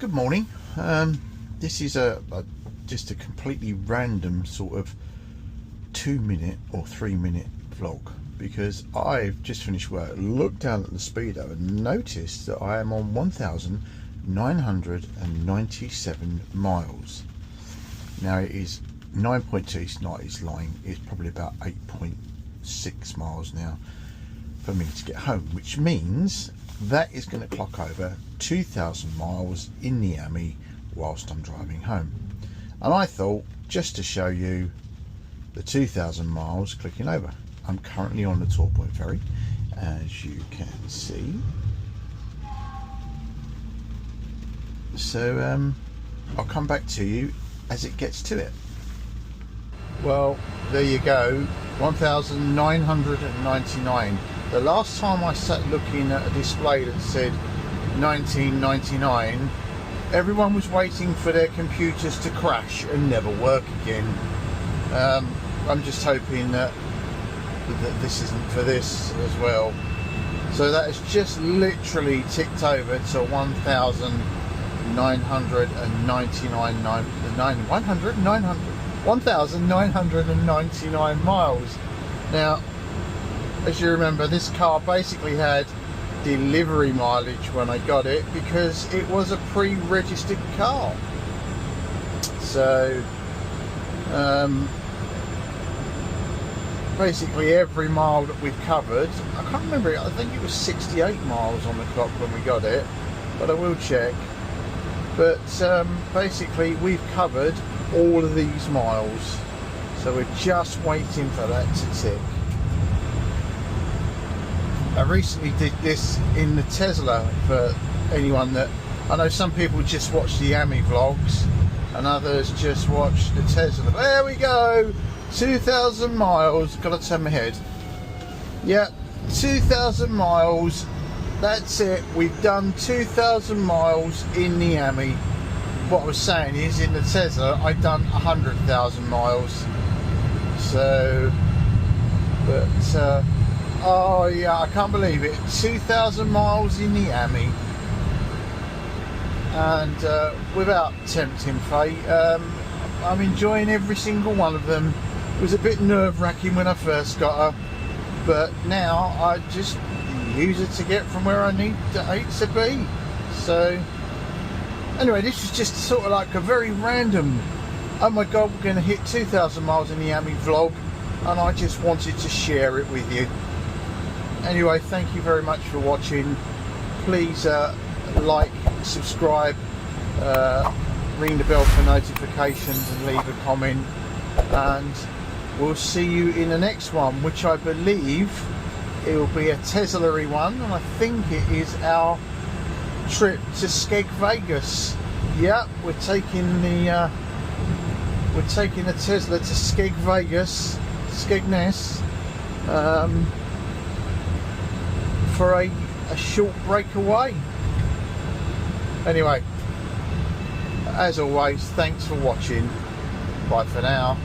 Good morning. This is just a completely random sort of 2-minute or 3-minute vlog, because I've just finished work, looked down at the speedo and noticed that I am on 1,997 miles. Now it is 9.2, it's not, it's lying, it's probably about 8.6 miles now for me to get home, which means that is going to clock over 2,000 miles in the Ami whilst I'm driving home. And I thought, just to show you the 2,000 miles clicking over, I'm currently on the Tor Point ferry, as you can see. So I'll come back to you as it gets to it. Well, there you go, 1,999. The last time I sat looking at a display that said 1999, everyone was waiting for their computers to crash and never work again. I'm just hoping that this isn't for this as well. So that has just literally ticked over to 1,999 miles. Now, as you remember, this car basically had delivery mileage when I got it, because it was a pre-registered car. So basically every mile that we've covered, I can't remember, I think it was 68 miles on the clock when we got it, but I will check. But basically we've covered all of these miles, so we're just waiting for that to tick. I recently did this in the Tesla, for anyone that, I know some people just watch the Ami vlogs and others just watch the Tesla. There we go, 2,000 miles, gotta turn my head. Yep, 2,000 miles, that's it, we've done 2,000 miles in the Ami. What I was saying is, in the Tesla, I've done 100,000 miles. So, but, oh yeah, I can't believe it, 2,000 miles in the Ami. And without tempting fate, I'm enjoying every single one of them. It was a bit nerve-wracking when I first got her, but now I just use it to get from where I need to be. So anyway, this is just sort of like a very random, oh my god, we're going to hit 2,000 miles in the Ami vlog, and I just wanted to share it with you. Anyway, thank you very much for watching. Please like, subscribe, ring the bell for notifications, and leave a comment, and we'll see you in the next one, which I believe it will be a Tesla-y one, and I think it is our trip to Skeg Vegas. Yeah, we're taking the Tesla to Skeg Vegas, Skegness, for a short breakaway. Anyway, as always, thanks for watching. Bye for now.